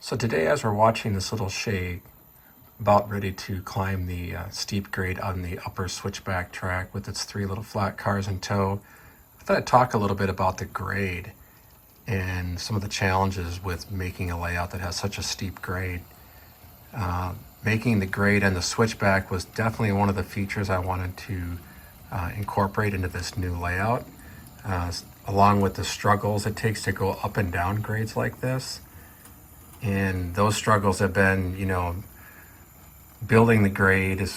So today, as we're watching this little Shay about ready to climb the steep grade on the upper switchback track with its three little flat cars in tow, I thought I'd talk a little bit about the grade and some of the challenges with making a layout that has such a steep grade. Making the grade and the switchback was definitely one of the features I wanted to incorporate into this new layout, along with the struggles it takes to go up and down grades like this. And those struggles have been, building the grade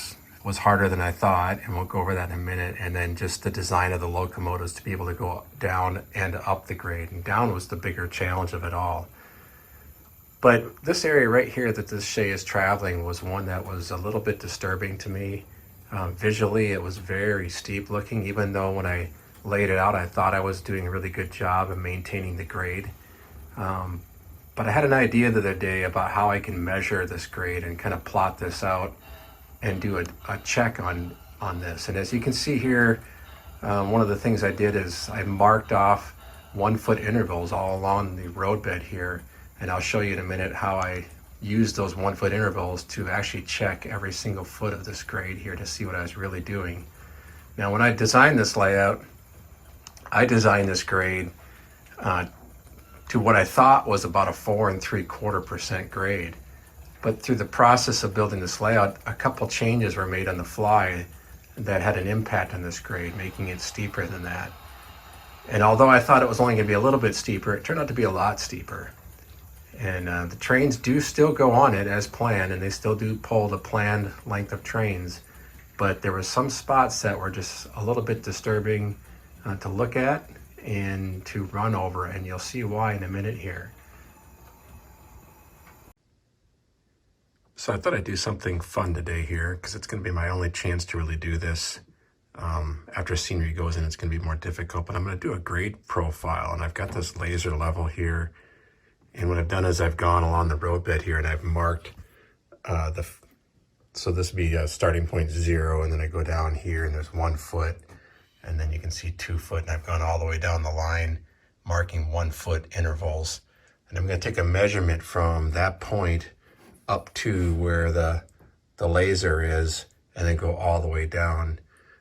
was harder than I thought, and we'll go over that in a minute. And then just the design of the locomotives to be able to go down and up the grade. And down was the bigger challenge of it all. But this area right here that this Shay is traveling was one that was a little bit disturbing to me. Visually, it was very steep looking, even though when I laid it out, I thought I was doing a really good job of maintaining the grade. But I had an idea the other day about how I can measure this grade and kind of plot this out and do a check on this. And as you can see here, one of the things I did is I marked off 1 foot intervals all along the roadbed here. And I'll show you in a minute how I use those 1 foot intervals to actually check every single foot of this grade here to see what I was really doing. Now, when I designed this layout, I designed this grade to what I thought was about a 4 3/4% grade. But through the process of building this layout, a couple changes were made on the fly that had an impact on this grade, making it steeper than that. And although I thought it was only going to be a little bit steeper, it turned out to be a lot steeper. And the trains do still go on it as planned, and they still do pull the planned length of trains. But there were some spots that were just a little bit disturbing to look at and to run over, and you'll see why in a minute here. So I thought I'd do something fun today here, because it's going to be my only chance to really do this. After scenery goes in, it's going to be more difficult, but I'm going to do a grade profile, and I've got this laser level here. And what I've done is I've gone along the roadbed here and I've marked so this would be starting point 0, and then I go down here and there's 1 foot, and then you can see 2 foot, and I've gone all the way down the line marking 1 foot intervals. And I'm going to take a measurement from that point up to where the laser is, and then go all the way down,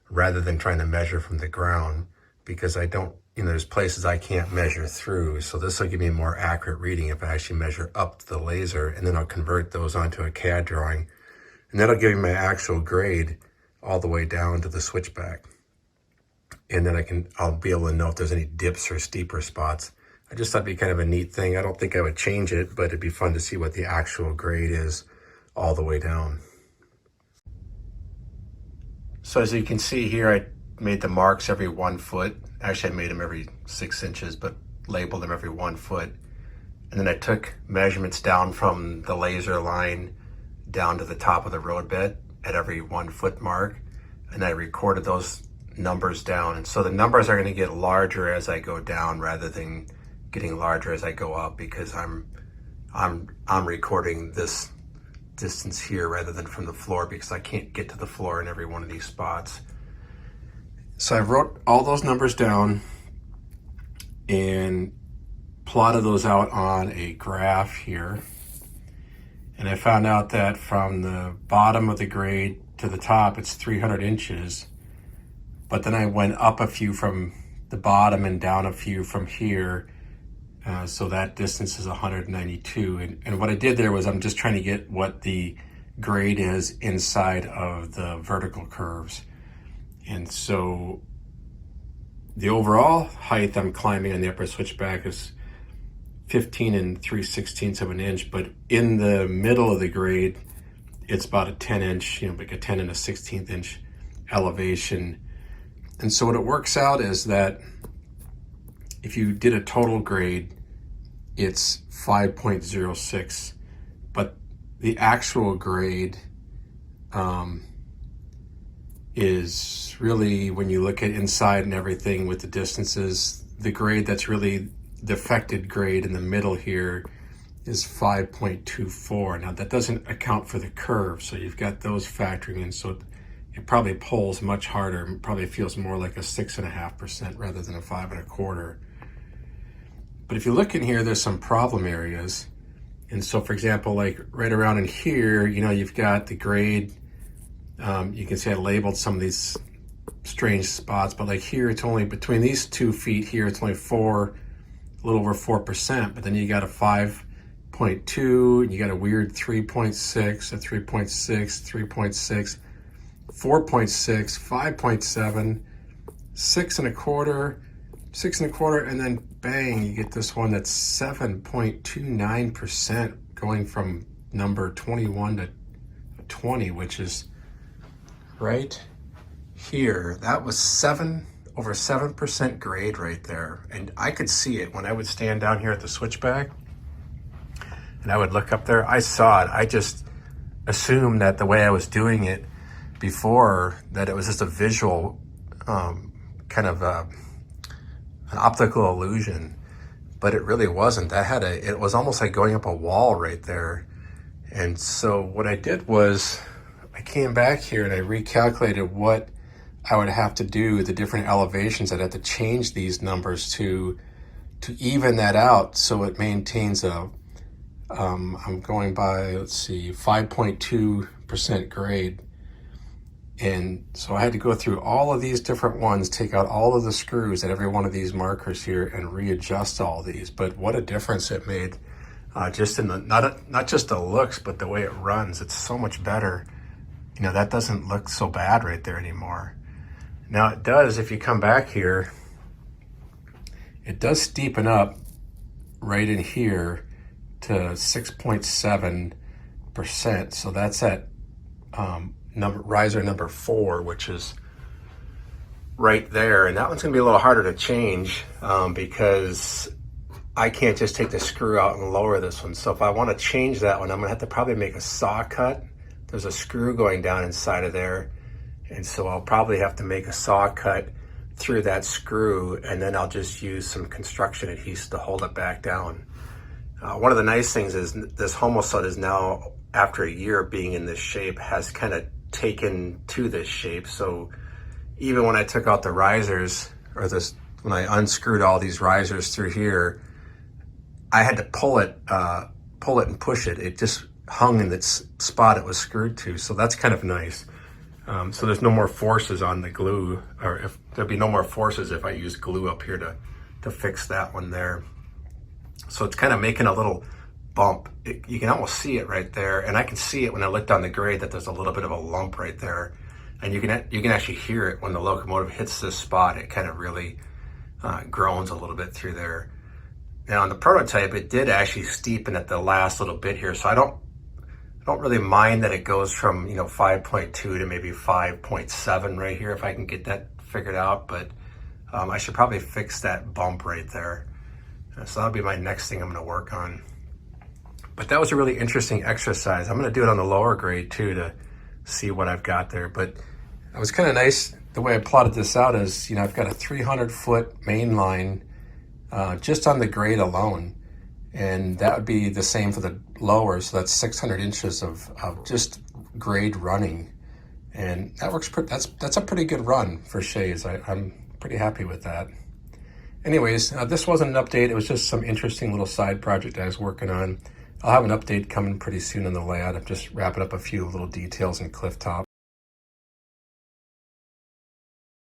rather than trying to measure from the ground, because I don't, there's places I can't measure through. So this will give me a more accurate reading if I actually measure up to the laser, and then I'll convert those onto a CAD drawing. And that'll give me my actual grade all the way down to the switchback. And then I'll be able to know if there's any dips or steeper spots. I just thought it'd be kind of a neat thing. I don't think I would change it, but it'd be fun to see what the actual grade is all the way down. So as you can see here, I made the marks every 1 foot. Actually, I made them every 6 inches, but labeled them every 1 foot. And then I took measurements down from the laser line down to the top of the roadbed at every 1 foot mark. And I recorded those numbers down. And so the numbers are going to get larger as I go down rather than getting larger as I go up, because I'm recording this distance here rather than from the floor, because I can't get to the floor in every one of these spots. So I wrote all those numbers down and plotted those out on a graph here. And I found out that from the bottom of the grade to the top, it's 300 inches. But then I went up a few from the bottom and down a few from here. So that distance is 192. And what I did there was I'm just trying to get what the grade is inside of the vertical curves. And so the overall height I'm climbing on the upper switchback is 15 3/16 of an inch, but in the middle of the grade, it's about a 10 inch, like a 10 and a 16th inch elevation. And so what it works out is that if you did a total grade, it's 5.06, but the actual grade is really, when you look at inside and everything with the distances, the grade that's really the affected grade in the middle here is 5.24. Now that doesn't account for the curve, so you've got those factoring in, so it probably pulls much harder. It probably feels more like a 6.5% rather than a 5.25. But if you look in here, there's some problem areas. And so for example, like right around in here, you know, you've got the grade. You can see I labeled some of these strange spots, but like here, it's only between these 2 feet here, it's only a little over 4%, but then you got a 5.2, and you got a weird 3.6, a 3.6, 3.6, 4.6, 5.7, 6.25, 6.25, and then bang, you get this one that's 7.29%, going from number 21 to 20, which is right here. That was over 7% grade right there. And I could see it when I would stand down here at the switchback and I would look up there. I saw it. I just assumed that the way I was doing it before, that it was just a visual kind of an optical illusion, but it really wasn't. It was almost like going up a wall right there. And so what I did was I came back here and I recalculated what I would have to do, the different elevations. I'd have to change these numbers to even that out so it maintains a, I'm going by, let's see, 5.2% grade. And so I had to go through all of these different ones, take out all of the screws at every one of these markers here and readjust all these. But what a difference it made, just in the, not just the looks, but the way it runs. It's so much better. You know, that doesn't look so bad right there anymore. Now it does, if you come back here, it does steepen up right in here to 6.7%. So that's at riser number 4, which is right there. And that one's gonna be a little harder to change because I can't just take the screw out and lower this one. So if I wanna change that one, I'm gonna have to probably make a saw cut. There's a screw going down inside of there. And so I'll probably have to make a saw cut through that screw, and then I'll just use some construction adhesive to hold it back down. One of the nice things is this Homoset is now, after a year of being in this shape, has kind of taken to this shape. So even when I took out the risers, when I unscrewed all these risers through here, I had to pull it and push it. It just hung in its spot it was screwed to. So that's kind of nice. So there's no more forces on the glue, or if there'd be no more forces if I use glue up here to fix that one there. So it's kind of making a little bump. You can almost see it right there, and I can see it when I look down the grade that there's a little bit of a lump right there, and you can actually hear it when the locomotive hits this spot. It kind of really groans a little bit through there. Now on the prototype, it did actually steepen at the last little bit here, so I don't really mind that it goes from 5.2 to maybe 5.7 right here if I can get that figured out, but I should probably fix that bump right there. So that'll be my next thing I'm going to work on. But that was a really interesting exercise. I'm going to do it on the lower grade too to see what I've got there. But it was kind of nice the way I plotted this out is, I've got a 300-foot main line just on the grade alone. And that would be the same for the lower, so that's 600 inches of just grade running, and that works. That's a pretty good run for Shays. I'm pretty happy with that. Anyways, this wasn't an update. It was just some interesting little side project I was working on. I'll have an update coming pretty soon on the layout. I'm just wrapping up a few little details in Clifftop.